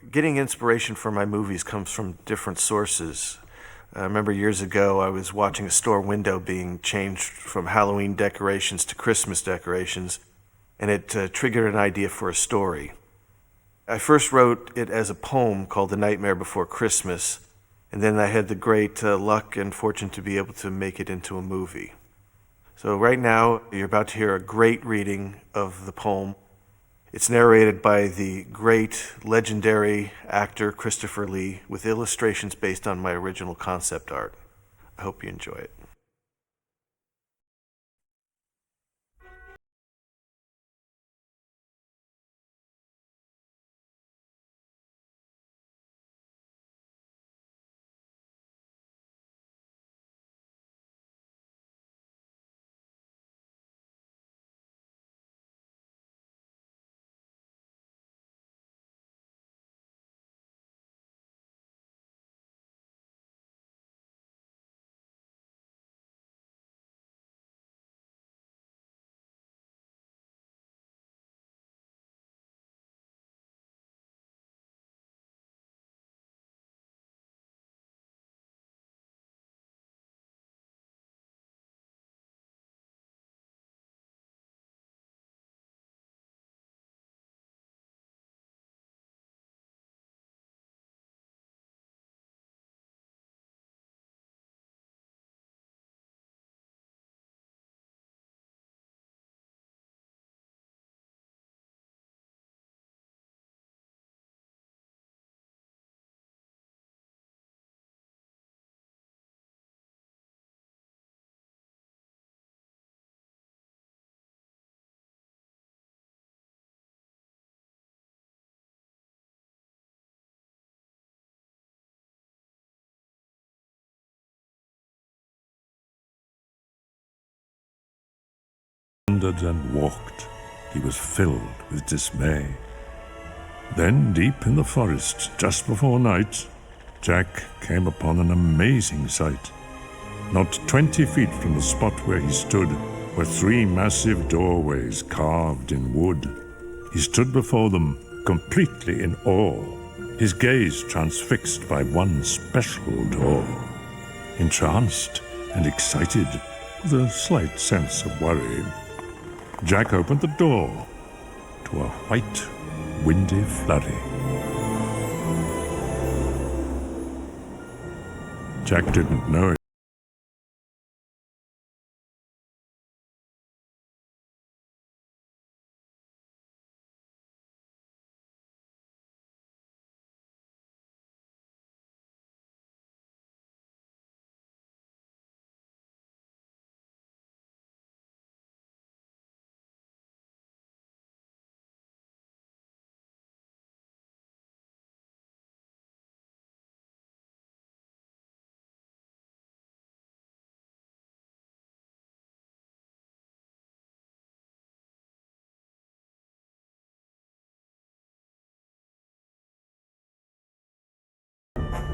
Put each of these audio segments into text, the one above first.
Getting inspiration for my movies comes from different sources. I remember years ago I was watching a store window being changed from Halloween decorations to Christmas decorations, and it triggered an idea for a story. I first wrote it as a poem called The Nightmare Before Christmas, and then I had the great luck and fortune to be able to make it into a movie. So right now you're about to hear a great reading of the poem. It's narrated by the great, legendary actor Christopher Lee with illustrations based on my original concept art. I hope you enjoy it. And walked. He was filled with dismay. Then, deep in the forest, just before night, Jack came upon an amazing sight. Not 20 feet from the spot where he stood were 3 massive doorways carved in wood. He stood before them, completely in awe, his gaze transfixed by one special door. Entranced and excited, with a slight sense of worry, Jack opened the door to a white, windy flurry. Jack didn't know it.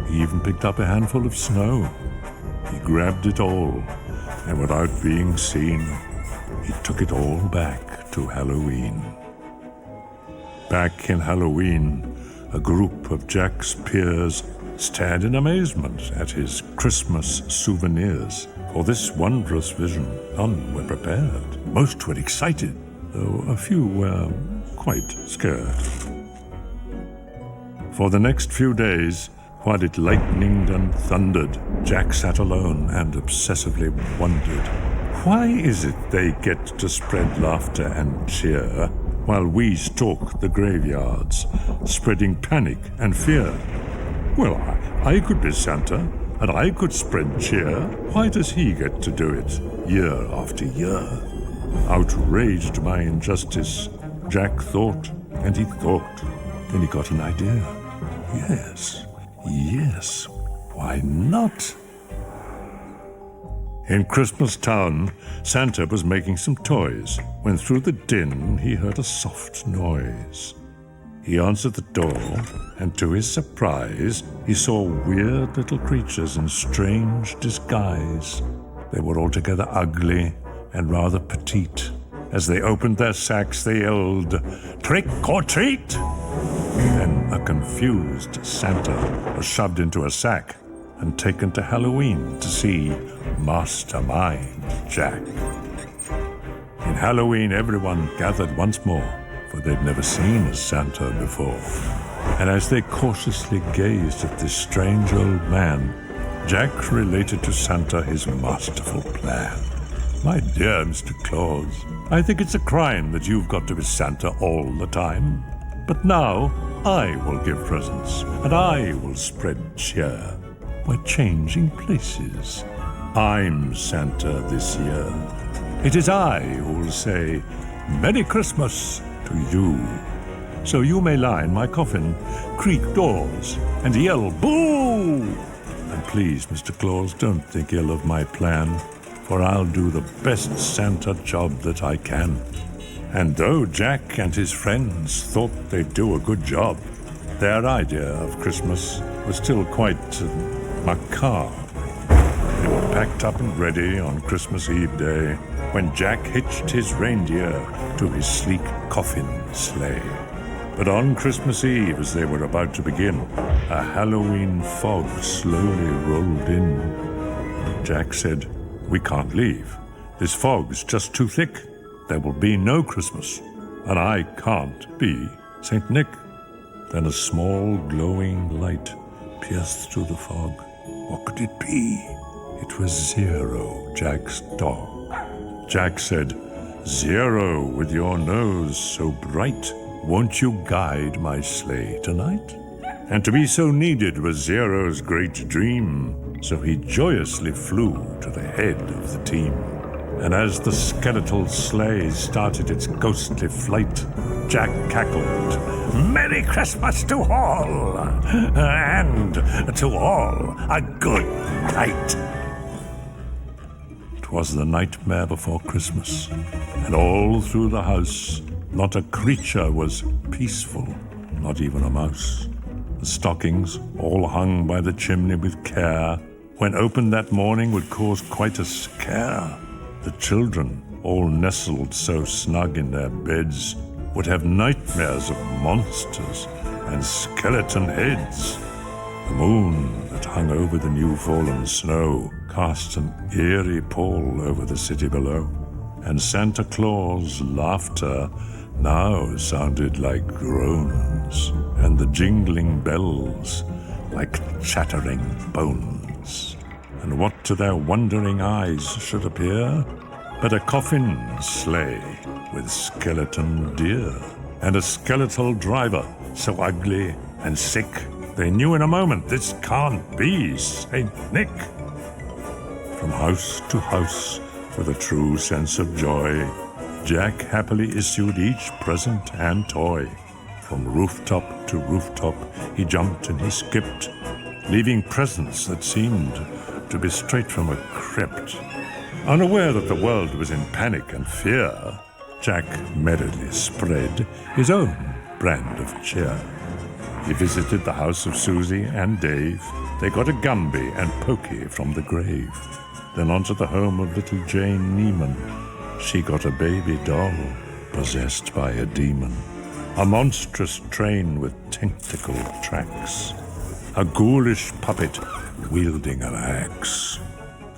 He even picked up a handful of snow. He grabbed it all, and without being seen, he took it all back to Halloween. Back in Halloween, a group of Jack's peers stared in amazement at his Christmas souvenirs. For this wondrous vision, none were prepared. Most were excited, though a few were quite scared. For the next few days, while it lightened and thundered, Jack sat alone and obsessively wondered, why is it they get to spread laughter and cheer while we stalk the graveyards, spreading panic and fear? Well, I could be Santa, and I could spread cheer. Why does he get to do it year after year? Outraged by injustice, Jack thought, and he thought. Then he got an idea. Yes, why not? In Christmas Town, Santa was making some toys when through the din he heard a soft noise. He answered the door, and to his surprise, he saw weird little creatures in strange disguise. They were altogether ugly and rather petite. As they opened their sacks, they yelled, "Trick or treat!" Then a confused Santa was shoved into a sack and taken to Halloween to see Mastermind Jack. In Halloween, everyone gathered once more, for they'd never seen a Santa before. And as they cautiously gazed at this strange old man, Jack related to Santa his masterful plan. "My dear Mr. Claus, I think it's a crime that you've got to be Santa all the time. But now I will give presents, and I will spread cheer. We're changing places. I'm Santa this year. It is I who will say Merry Christmas to you. So you may lie in my coffin, creak doors, and yell boo! And please, Mr. Claus, don't think ill of my plan, for I'll do the best Santa job that I can." And though Jack and his friends thought they'd do a good job, their idea of Christmas was still quite macabre. They were packed up and ready on Christmas Eve day when Jack hitched his reindeer to his sleek coffin sleigh. But on Christmas Eve, as they were about to begin, a Halloween fog slowly rolled in. Jack said, "We can't leave. This fog's just too thick. There will be no Christmas, and I can't be St. Nick." Then a small glowing light pierced through the fog. What could it be? It was Zero, Jack's dog. Jack said, "Zero, with your nose so bright, won't you guide my sleigh tonight?" And to be so needed was Zero's great dream, so he joyously flew to the head of the team. And as the skeletal sleigh started its ghostly flight, Jack cackled, "Merry Christmas to all, and to all a good night." It was the nightmare before Christmas, and all through the house, not a creature was peaceful, not even a mouse. The stockings, all hung by the chimney with care, when opened that morning would cause quite a scare. The children, all nestled so snug in their beds, would have nightmares of monsters and skeleton heads. The moon that hung over the new-fallen snow cast an eerie pall over the city below, and Santa Claus' laughter now sounded like groans, and the jingling bells like chattering bones. And what to their wondering eyes should appear but a coffin sleigh with skeleton deer, and a skeletal driver so ugly and sick they knew in a moment this can't be St. Nick. From house to house, with a true sense of joy, Jack happily issued each present and toy. From rooftop to rooftop he jumped and he skipped, leaving presents that seemed to be straight from a crypt. Unaware that the world was in panic and fear, Jack merrily spread his own brand of cheer. He visited the house of Susie and Dave. They got a Gumby and Pokey from the grave. Then onto the home of little Jane Neiman. She got a baby doll possessed by a demon. A monstrous train with tentacle tracks. A ghoulish puppet wielding an axe.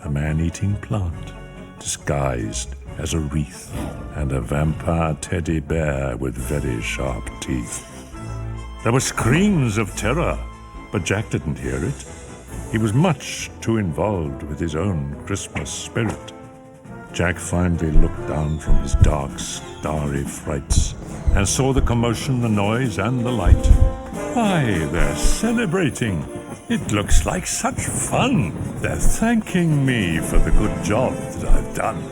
A man-eating plant disguised as a wreath. And a vampire teddy bear with very sharp teeth. There were screams of terror, but Jack didn't hear it. He was much too involved with his own Christmas spirit. Jack finally looked down from his dark, starry frights and saw the commotion, the noise, and the light. Why, they're celebrating. It looks like such fun. They're thanking me for the good job that I've done.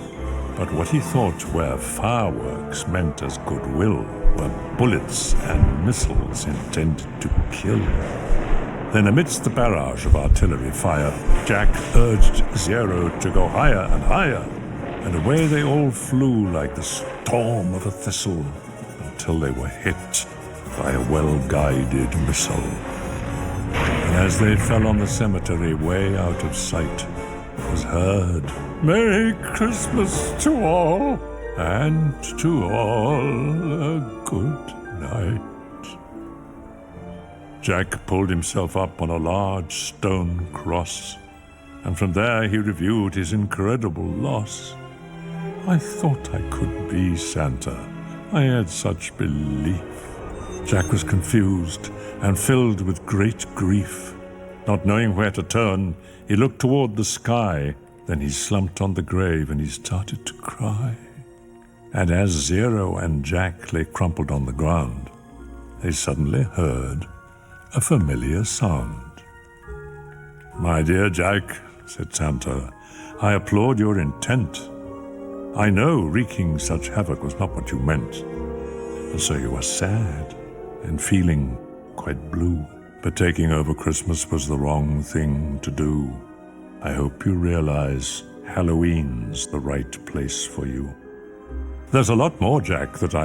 But what he thought were fireworks meant as goodwill were bullets and missiles intended to kill. Then amidst the barrage of artillery fire, Jack urged Zero to go higher and higher, and away they all flew like the storm of a thistle until they were hit by a well-guided missile. And as they fell on the cemetery way out of sight, was heard, "Merry Christmas to all, and to all a good night." Jack pulled himself up on a large stone cross, and from there he reviewed his incredible loss. I thought I could be Santa. I had such belief. Jack was confused and filled with great grief. Not knowing where to turn, he looked toward the sky. Then he slumped on the grave and he started to cry. And as Cierre and Jack lay crumpled on the ground, they suddenly heard a familiar sound. "My dear Jack," said Santa, "I applaud your intent. I know wreaking such havoc was not what you meant, and so you are sad and feeling quite blue. But taking over Christmas was the wrong thing to do. I hope you realize Halloween's the right place for you. There's a lot more, Jack, that I..."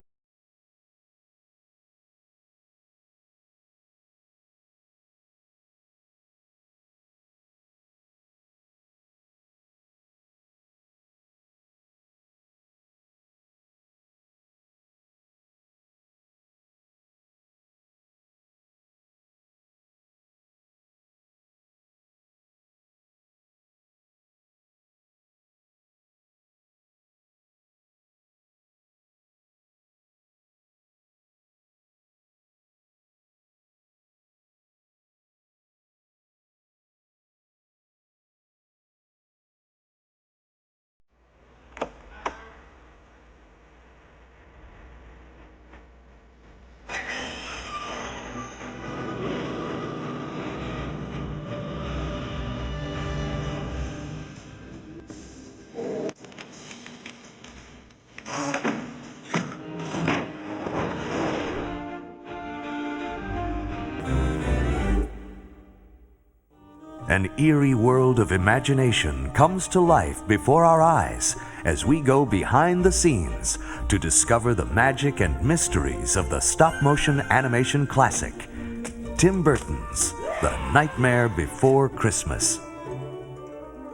An eerie world of imagination comes to life before our eyes as we go behind the scenes to discover the magic and mysteries of the stop-motion animation classic, Tim Burton's The Nightmare Before Christmas.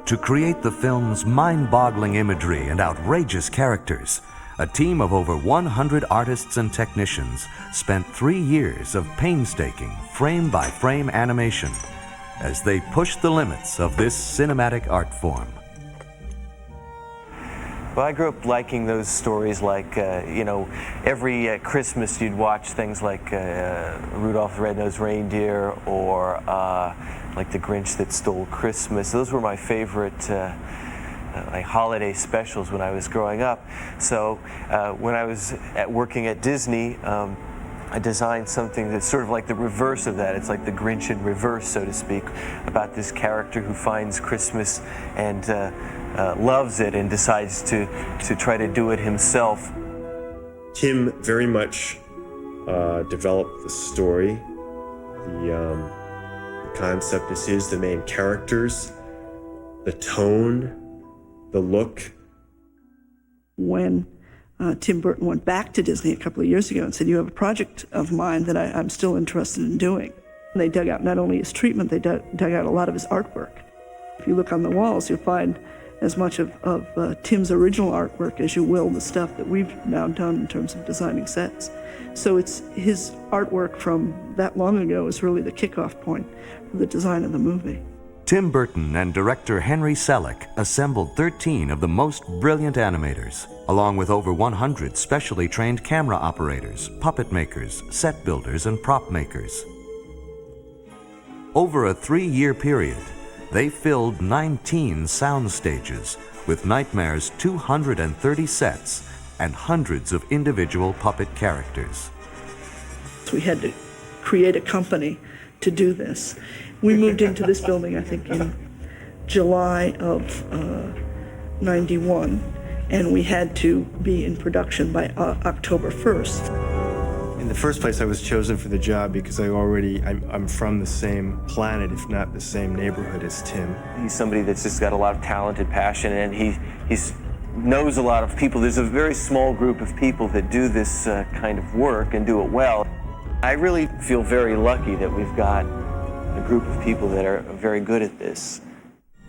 To create the film's mind-boggling imagery and outrageous characters, a team of over 100 artists and technicians spent 3 years of painstaking frame-by-frame animation as they pushed the limits of this cinematic art form. Well, I grew up liking those stories like, every Christmas you'd watch things like Rudolph the Red-Nosed Reindeer or like The Grinch That Stole Christmas. Those were my favorite like holiday specials when I was growing up. So when I was working at Disney, I designed something that's sort of like the reverse of that. It's like the Grinch in reverse, so to speak, about this character who finds Christmas and loves it and decides to try to do it himself. Tim very much developed the story, the concept. This is the main characters, the tone, the look. When Tim Burton went back to Disney a couple of years ago and said, "You have a project of mine that I'm still interested in doing." And they dug out not only his treatment, they dug out a lot of his artwork. If you look on the walls, you'll find as much of Tim's original artwork as you will the stuff that we've now done in terms of designing sets. So it's his artwork from that long ago is really the kickoff point for the design of the movie. Tim Burton and director Henry Selick assembled 13 of the most brilliant animators, along with over 100 specially trained camera operators, puppet makers, set builders, and prop makers. Over a 3-year period, they filled 19 sound stages with Nightmare's 230 sets and hundreds of individual puppet characters. We had to create a company to do this. We moved into this building, I think, in July of '91, and we had to be in production by October 1st. In the first place, I was chosen for the job because I'm from the same planet, if not the same neighborhood as Tim. He's somebody that's just got a lot of talent and passion, and he knows a lot of people. There's a very small group of people that do this kind of work and do it well. I really feel very lucky that we've got a group of people that are very good at this.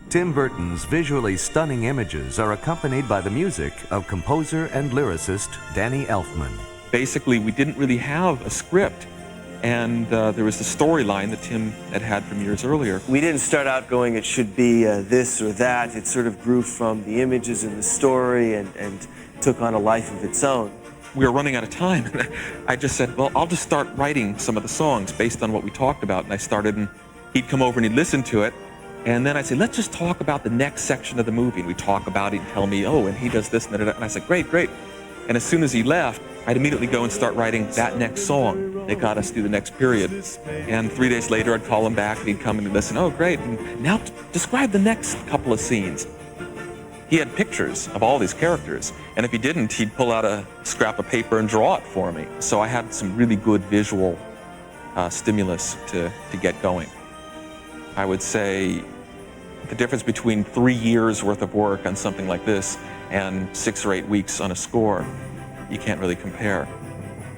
Tim Burton's visually stunning images are accompanied by the music of composer and lyricist Danny Elfman. Basically, we didn't really have a script. and there was the storyline that Tim had from years earlier. We didn't start out going, it should be this or that. It sort of grew from the images in the story and took on a life of its own. We were running out of time, and I just said, well, I'll just start writing some of the songs based on what we talked about. And I started, and he'd come over and he'd listen to it. And then I'd say, let's just talk about the next section of the movie. And we'd talk about it and tell me, oh, and he does this and that. And I said, great, great. And as soon as he left, I'd immediately go and start writing that next song that got us through the next period. And 3 days later, I'd call him back, and he'd come and he'd listen, oh, great. And now describe the next couple of scenes. He had pictures of all these characters, and if he didn't, he'd pull out a scrap of paper and draw it for me. So I had some really good visual stimulus to get going. I would say the difference between 3 years worth of work on something like this and 6 or 8 weeks on a score, you can't really compare.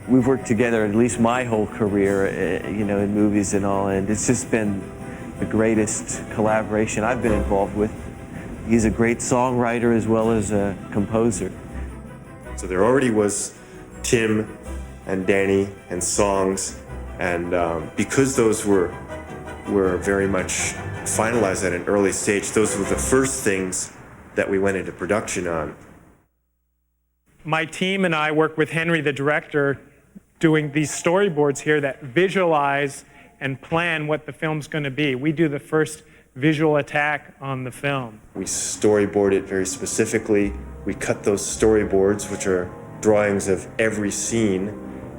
We've worked together at least my whole career, in movies and all, and it's just been the greatest collaboration I've been involved with. He's a great songwriter as well as a composer. So there already was Tim and Danny and songs, and because those were very much finalized at an early stage, those were the first things that we went into production on. My team and I work with Henry, the director, doing these storyboards here that visualize and plan what the film's going to be. We do the first visual attack on the film. We storyboard it very specifically. We cut those storyboards, which are drawings of every scene,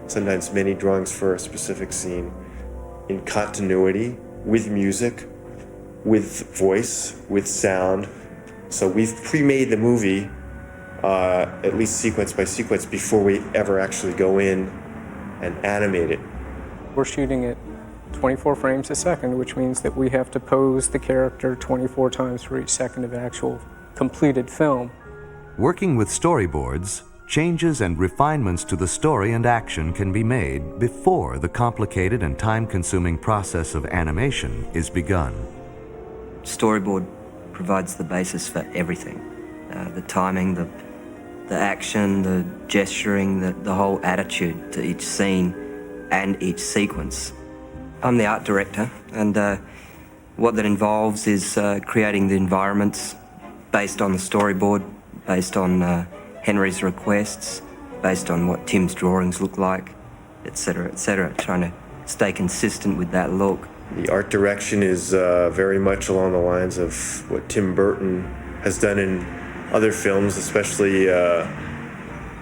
sometimes many drawings for a specific scene, in continuity, with music, with voice, with sound. So we've pre-made the movie at least sequence by sequence before we ever actually go in and animate it. We're shooting at 24 frames a second, which means that we have to pose the character 24 times for each second of actual completed film. Working with storyboards, changes and refinements to the story and action can be made before the complicated and time-consuming process of animation is begun. Storyboard provides the basis for everything. The timing, the action, the gesturing, the whole attitude to each scene and each sequence. I'm the art director, and what that involves is creating the environments based on the storyboard, based on Henry's requests, based on what Tim's drawings look like, etc., trying to stay consistent with that look. The art direction is very much along the lines of what Tim Burton has done in other films, especially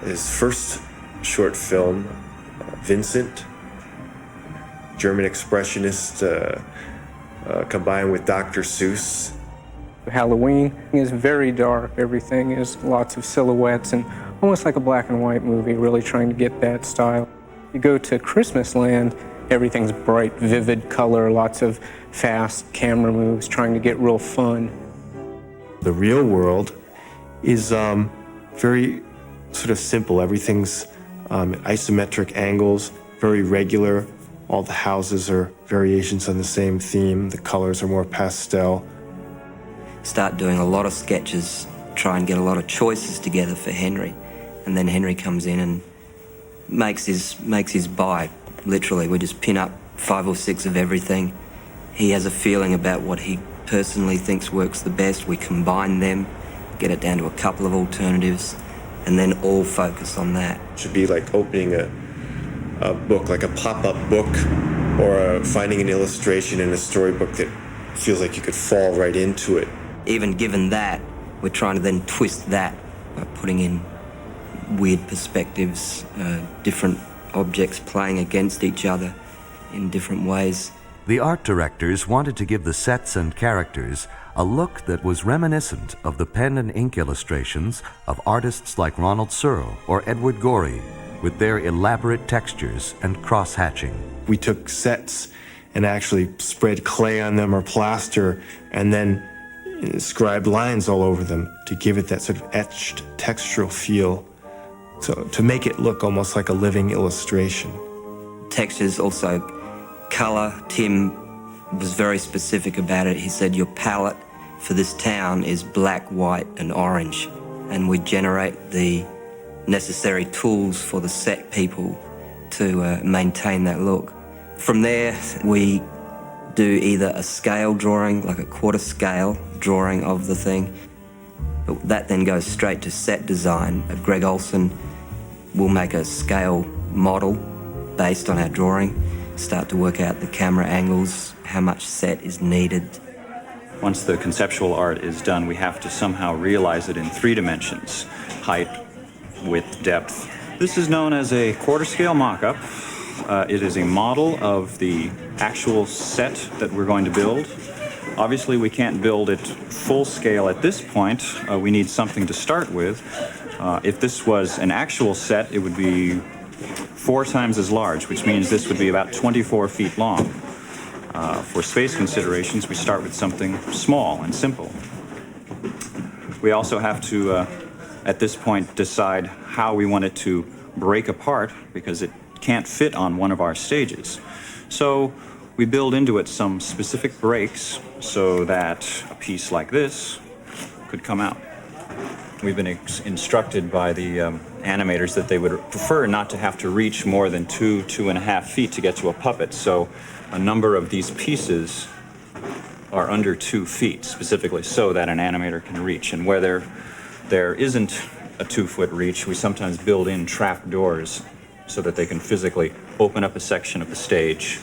his first short film, Vincent, German expressionist combined with Dr. Seuss. Halloween is very dark. Everything is lots of silhouettes and almost like a black and white movie, really trying to get that style. You go to Christmas Land, everything's bright, vivid color, lots of fast camera moves, trying to get real fun. The real world is very sort of simple. Everything's isometric angles, very regular. All the houses are variations on the same theme. The colors are more pastel. Start doing a lot of sketches, try and get a lot of choices together for Henry. And then Henry comes in and makes his buy, literally. We just pin up 5 or 6 of everything. He has a feeling about what he personally thinks works the best. We combine them, get it down to a couple of alternatives, and then all focus on that. It should be like opening a book, like a pop-up book, or finding an illustration in a storybook that feels like you could fall right into it. Even given that, we're trying to then twist that by putting in weird perspectives, different objects playing against each other in different ways. The art directors wanted to give the sets and characters a look that was reminiscent of the pen and ink illustrations of artists like Ronald Searle or Edward Gorey, with their elaborate textures and cross-hatching. We took sets and actually spread clay on them or plaster and then scribed lines all over them to give it that sort of etched textural feel, so to make it look almost like a living illustration. Textures, also color. Tim was very specific about it. He said, your palette for this town is black, white, and orange. And we generate the necessary tools for the set people to maintain that look. From there, we do either a scale drawing, like a quarter scale drawing of the thing. But that then goes straight to set design. Greg Olson will make a scale model based on our drawing, start to work out the camera angles, how much set is needed. Once the conceptual art is done, we have to somehow realize it in 3 dimensions: height, width, depth. This is known as a quarter scale mock-up. It is a model of the actual set that we're going to build. Obviously, we can't build it full scale at this point. We need something to start with. If this was an actual set, it would be 4 times as large, which means this would be about 24 feet long. For space considerations, we start with something small and simple. We also have to, at this point, decide how we want it to break apart, because it can't fit on one of our stages. So we build into it some specific breaks so that a piece like this could come out. We've been instructed by the animators that they would prefer not to have to reach more than 2.5 feet to get to a puppet. So a number of these pieces are under 2 feet, specifically so that an animator can reach. And where there isn't a 2-foot reach, we sometimes build in trap doors so that they can physically open up a section of the stage,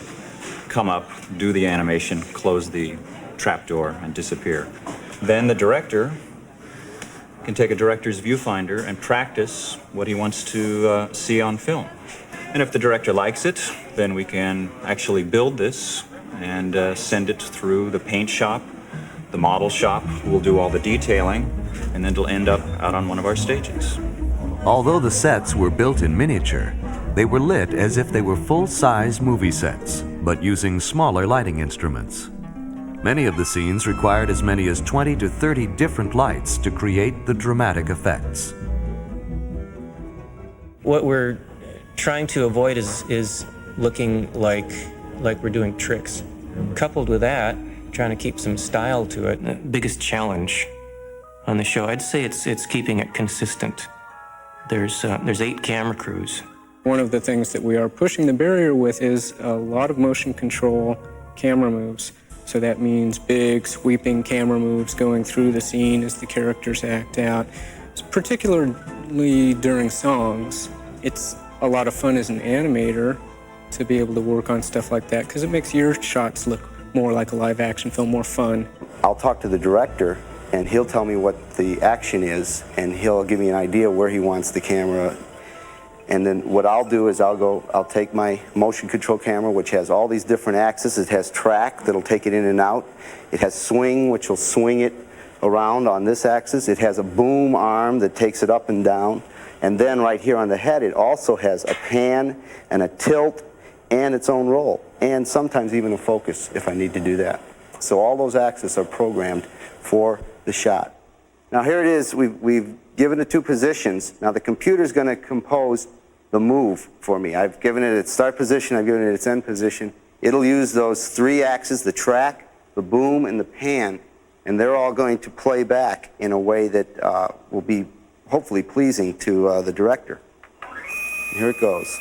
come up, do the animation, close the trap door, and disappear. Then the director can take a director's viewfinder and practice what he wants to see on film. And if the director likes it, then we can actually build this and send it through the paint shop, the model shop, who will do all the detailing, and then it'll end up out on one of our stages. Although the sets were built in miniature, they were lit as if they were full-size movie sets, but using smaller lighting instruments. Many of the scenes required as many as 20 to 30 different lights to create the dramatic effects. What we're trying to avoid is looking like we're doing tricks. Coupled with that, trying to keep some style to it. The biggest challenge on the show, I'd say it's keeping it consistent. There's 8 camera crews. One of the things that we are pushing the barrier with is a lot of motion control camera moves. So that means big, sweeping camera moves going through the scene as the characters act out. Particularly during songs, it's a lot of fun as an animator to be able to work on stuff like that, because it makes your shots look more like a live action film, more fun. I'll talk to the director, and he'll tell me what the action is, and he'll give me an idea where he wants the camera. And then what I'll do is I'll take my motion control camera, which has all these different axes. It has track that'll take it in and out. It has swing, which will swing it around on this axis. It has a boom arm that takes it up and down. And then right here on the head, it also has a pan and a tilt and its own roll, and sometimes even a focus if I need to do that. So all those axes are programmed for the shot. Now here it is. We've given it 2 positions. Now the computer's going to compose the move for me. I've given it its start position, I've given it its end position. It'll use those 3 axes, the track, the boom, and the pan, and they're all going to play back in a way that will be hopefully pleasing to the director. And here it goes.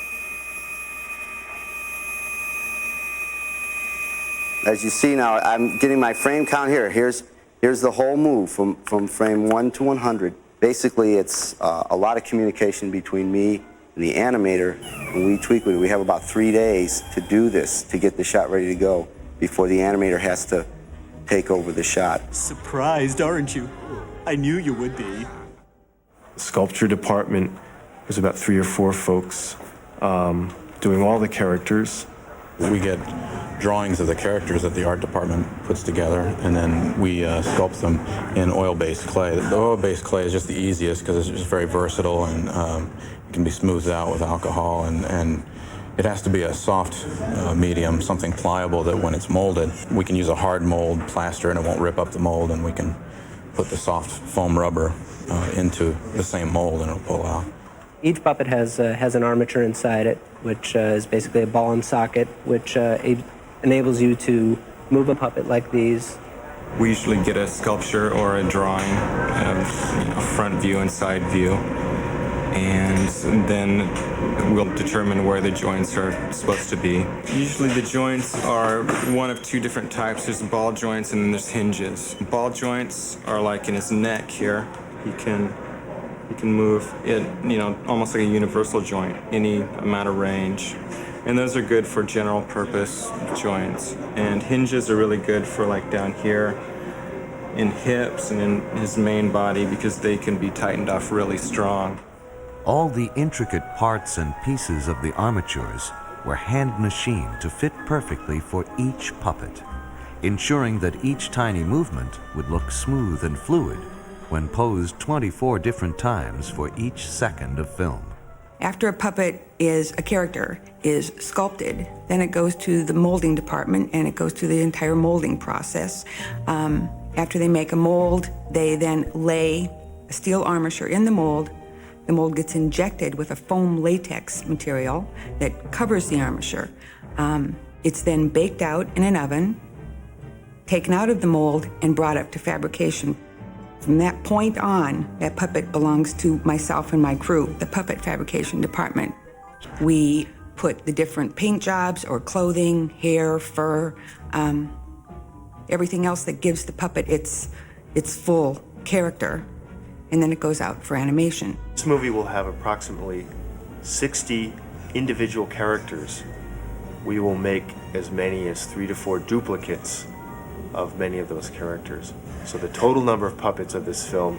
As you see now, I'm getting my frame count here. Here's the whole move from frame 1 to 100. Basically, it's a lot of communication between me and the animator. When we tweak with it, we have about 3 days to do this, to get the shot ready to go before the animator has to take over the shot. Surprised, aren't you? I knew you would be. The sculpture department was about 3 or 4 folks doing all the characters. We get drawings of the characters that the art department puts together, and then we sculpt them in oil-based clay. The oil-based clay is just the easiest because it's just very versatile, and it can be smoothed out with alcohol, and it has to be a soft medium, something pliable that when it's molded, we can use a hard mold plaster and it won't rip up the mold, and we can put the soft foam rubber into the same mold and it'll pull out. Each puppet has an armature inside it, which is basically a ball and socket, which enables you to move a puppet like these. We usually get a sculpture or a drawing of front view and side view, and then we'll determine where the joints are supposed to be. Usually the joints are one of two different types. There's ball joints and then there's hinges. Ball joints are like in his neck here. He can move it, almost like a universal joint, any amount of range. And those are good for general purpose joints. And hinges are really good for like down here in hips and in his main body because they can be tightened off really strong. All the intricate parts and pieces of the armatures were hand machined to fit perfectly for each puppet, ensuring that each tiny movement would look smooth and fluid when posed 24 different times for each second of film. After a puppet a character is sculpted, then it goes to the molding department and it goes through the entire molding process. After they make a mold, they then lay a steel armature in the mold. The mold gets injected with a foam latex material that covers the armature. It's then baked out in an oven, taken out of the mold, and brought up to fabrication. From that point on, that puppet belongs to myself and my crew, the puppet fabrication department. We put the different paint jobs or clothing, hair, fur, everything else that gives the puppet its full character, and then it goes out for animation. This movie will have approximately 60 individual characters. We will make as many as 3 to 4 duplicates of many of those characters. So the total number of puppets of this film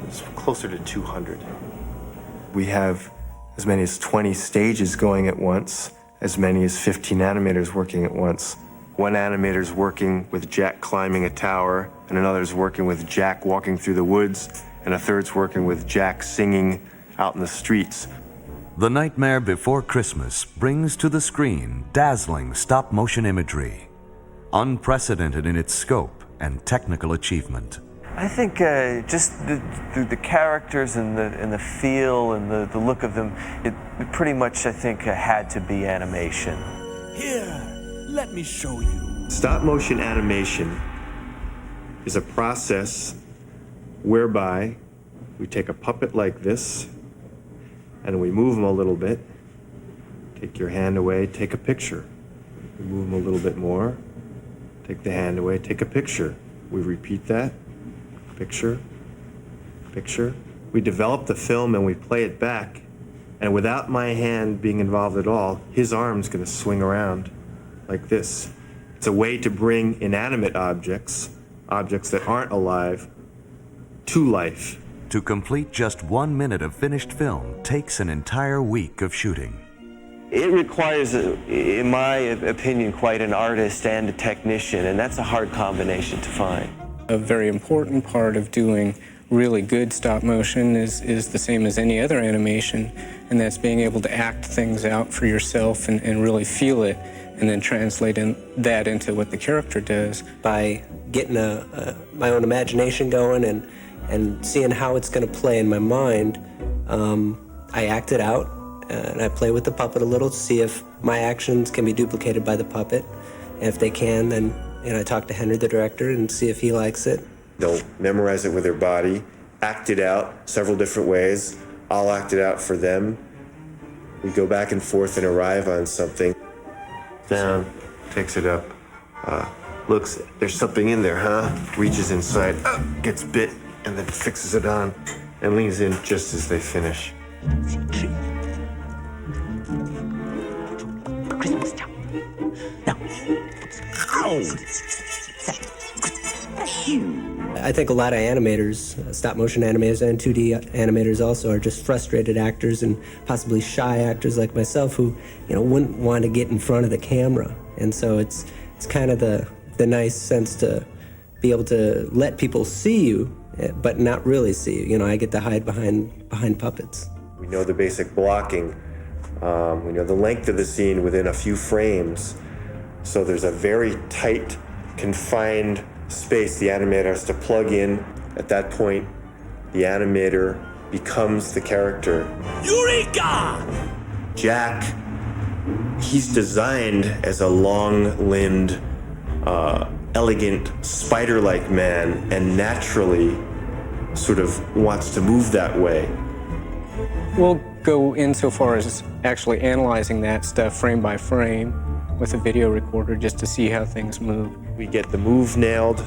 is closer to 200. We have as many as 20 stages going at once, as many as 15 animators working at once. One animator's working with Jack climbing a tower, and another's working with Jack walking through the woods, and a third's working with Jack singing out in the streets. The Nightmare Before Christmas brings to the screen dazzling stop-motion imagery, unprecedented in its scope and technical achievement. I think just the characters and the feel and the look of them, it pretty much, I think, had to be animation. Here, let me show you. Stop motion animation is a process whereby we take a puppet like this and we move them a little bit. Take your hand away, take a picture. We move them a little bit more. Take the hand away, take a picture. We repeat that. Picture, picture. We develop the film and we play it back, and without my hand being involved at all, his arm's gonna swing around like this. It's a way to bring inanimate objects that aren't alive, to life. To complete just 1 minute of finished film takes an entire week of shooting. It requires, in my opinion, quite an artist and a technician, and that's a hard combination to find. A very important part of doing really good stop motion is the same as any other animation, and that's being able to act things out for yourself and really feel it, and then translate that into what the character does. By getting my own imagination going and seeing how it's going to play in my mind, I act it out, and I play with the puppet a little to see if my actions can be duplicated by the puppet. And if they can, then I talk to Henry, the director, and see if he likes it. They'll memorize it with their body, act it out several different ways. I'll act it out for them. We go back and forth and arrive on something. Down, takes it up, looks, there's something in there, huh? Reaches inside, gets bit, and then fixes it on, and leans in just as they finish. Christmas time. Now. I think a lot of animators, stop-motion animators and 2D animators also, are just frustrated actors and possibly shy actors like myself who, wouldn't want to get in front of the camera. And so it's kind of the nice sense to be able to let people see you, but not really see you. I get to hide behind puppets. We know the basic blocking. We know the length of the scene within a few frames. So there's a very tight, confined space the animator has to plug in. At that point, the animator becomes the character. Eureka! Jack, he's designed as a long-limbed, elegant, spider-like man, and naturally sort of wants to move that way. We'll go insofar as actually analyzing that stuff frame by frame with a video recorder just to see how things move. We get the move nailed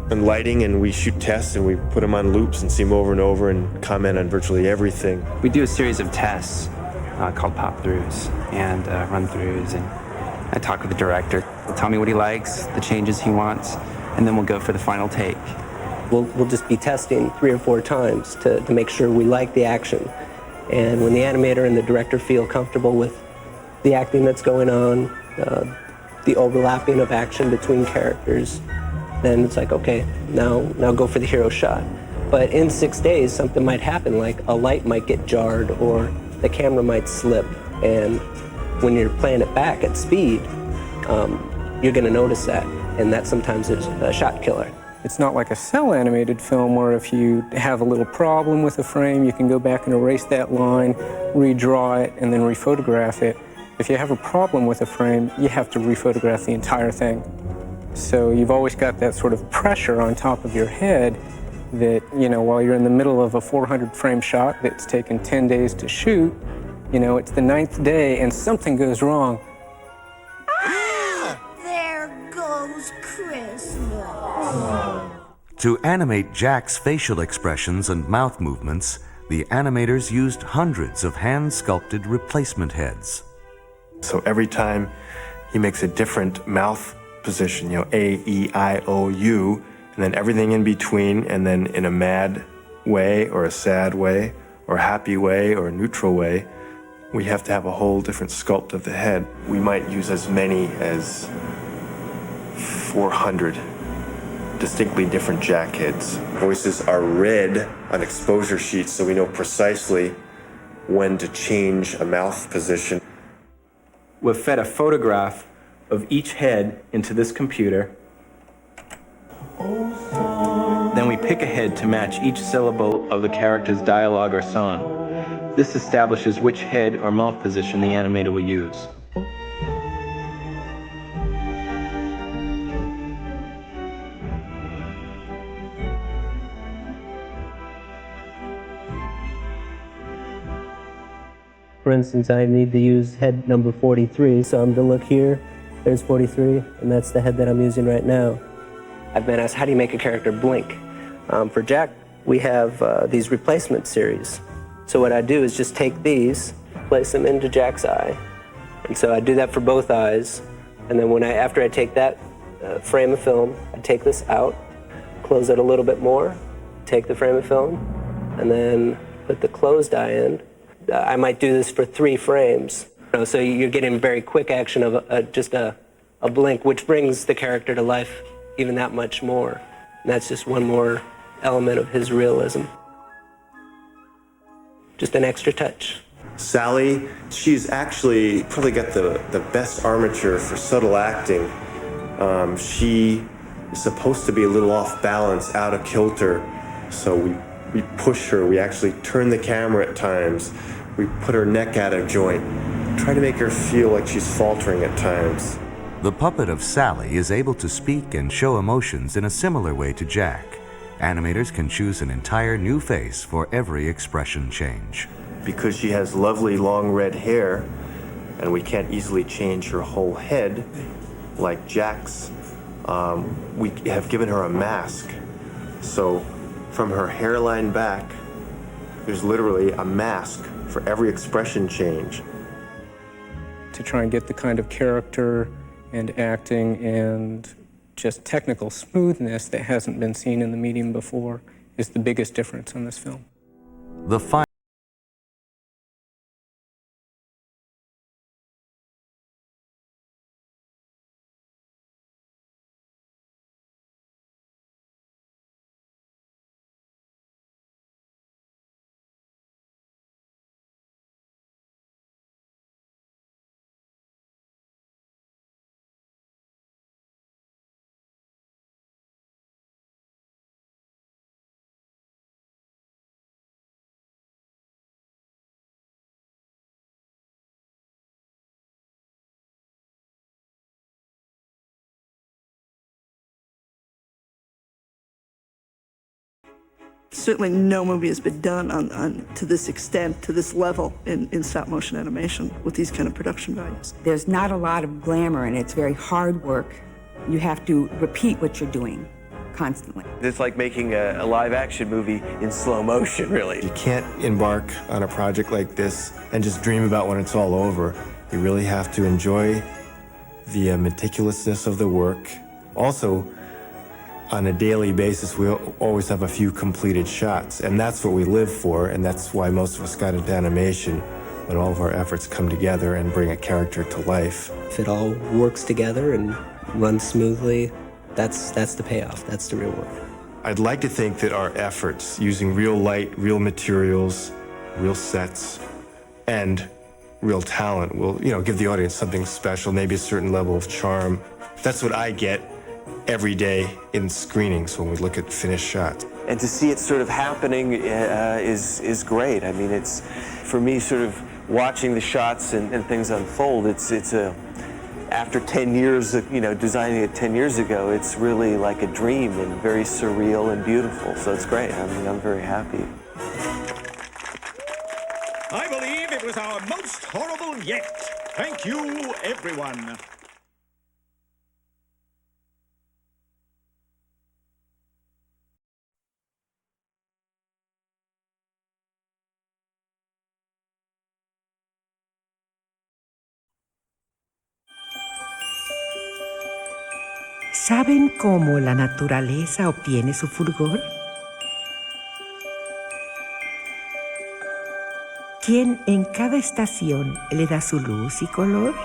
and lighting, and we shoot tests, and we put them on loops and see them over and over and comment on virtually everything. We do a series of tests called pop-throughs and run-throughs, and I talk with the director. He'll tell me what he likes, the changes he wants, and then we'll go for the final take. We'll just be testing 3 or 4 times to make sure we like the action. And when the animator and the director feel comfortable with the acting that's going on, the overlapping of action between characters, then it's like, okay, now go for the hero shot. But in 6 days, something might happen, like a light might get jarred or the camera might slip. And when you're playing it back at speed, you're gonna notice that. And that sometimes is a shot killer. It's not like a cell animated film where if you have a little problem with a frame, you can go back and erase that line, redraw it, and then rephotograph it. If you have a problem with a frame, you have to rephotograph the entire thing. So you've always got that sort of pressure on top of your head that, you know, while you're in the middle of a 400 frame shot that's taken 10 days to shoot, you know, it's the 9th day and something goes wrong. There goes Christmas. To animate Jack's facial expressions and mouth movements, the animators used hundreds of hand-sculpted replacement heads. So every time he makes a different mouth position, you know, A, E, I, O, U, and then everything in between, and then in a mad way or a sad way or a happy way or a neutral way, we have to have a whole different sculpt of the head. We might use as many as 400 distinctly different Jack heads. Voices are read on exposure sheets so we know precisely when to change a mouth position. We've fed a photograph of each head into this computer. Then we pick a head to match each syllable of the character's dialogue or song. This establishes which head or mouth position the animator will use. For instance, I need to use head number 43, so I'm to look here, there's 43, and that's the head that I'm using right now. I've been asked, how do you make a character blink? For Jack, we have these replacement series. So what I do is just take these, place them into Jack's eye, and so I do that for both eyes, and then after I take that frame of film, I take this out, close it a little bit more, take the frame of film, and then put the closed eye in. I might do this for 3 frames. So you're getting very quick action of just a blink, which brings the character to life even that much more. And that's just one more element of his realism. Just an extra touch. Sally, she's actually probably got the best armature for subtle acting. She is supposed to be a little off balance, out of kilter, so we push her, we actually turn the camera at times, we put her neck out of joint, try to make her feel like she's faltering at times. The puppet of Sally is able to speak and show emotions in a similar way to Jack. Animators can choose an entire new face for every expression change. Because she has lovely long red hair, and we can't easily change her whole head, like Jack's, we have given her a mask. So from her hairline back, there's literally a mask for every expression change. To try and get the kind of character and acting and just technical smoothness that hasn't been seen in the medium before is the biggest difference in this film. The Certainly no movie has been done on to this extent, to this level in stop motion animation with these kind of production values. There's not a lot of glamour and it's very hard work. You have to repeat what you're doing constantly. It's like making a live action movie in slow motion, really. You can't embark on a project like this and just dream about when it's all over. You really have to enjoy the meticulousness of the work. Also, on a daily basis, we always have a few completed shots, and that's what we live for, and that's why most of us got into animation, when all of our efforts come together and bring a character to life. If it all works together and runs smoothly, that's the payoff, that's the reward. I'd like to think that our efforts, using real light, real materials, real sets, and real talent will, give the audience something special, maybe a certain level of charm. That's what I get every day in screenings when we look at finished shots. And to see it sort of happening is great. I mean, it's, for me, sort of watching the shots and things unfold, after 10 years of, designing it 10 years ago, it's really like a dream and very surreal and beautiful. So it's great. I mean, I'm very happy. I believe it was our most horrible yet. Thank you, everyone. ¿Saben cómo la naturaleza obtiene su fulgor? ¿Quién en cada estación le da su luz y color?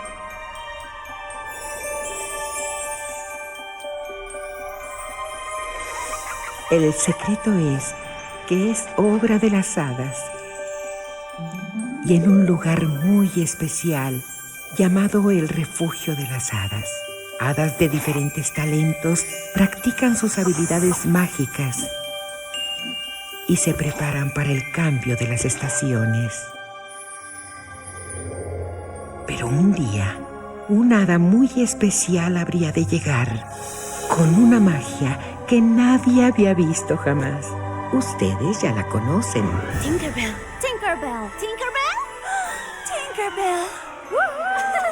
El secreto es que es obra de las hadas y en un lugar muy especial llamado el refugio de las hadas. Hadas de diferentes talentos practican sus habilidades mágicas y se preparan para el cambio de las estaciones. Pero un día, una hada muy especial habría de llegar con una magia que nadie había visto jamás. Ustedes ya la conocen. Tinkerbell, Tinkerbell, Tinkerbell,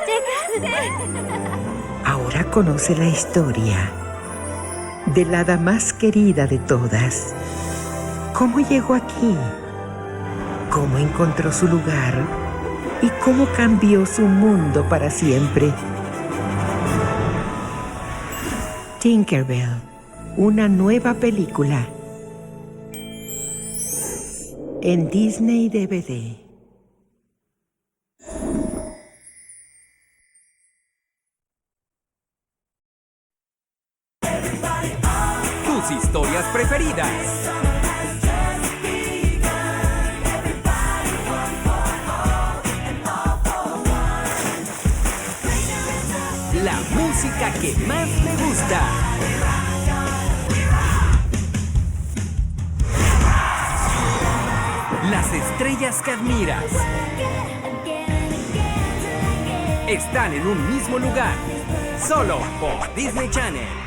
Tinkerbell. Ahora conoce la historia de la hada más querida de todas. ¿Cómo llegó aquí? ¿Cómo encontró su lugar? ¿Y cómo cambió su mundo para siempre? Tinkerbell, una nueva película en Disney DVD. Tus historias preferidas. La música que más me gusta. Las estrellas que admiras. Están en un mismo lugar. Solo por Disney Channel.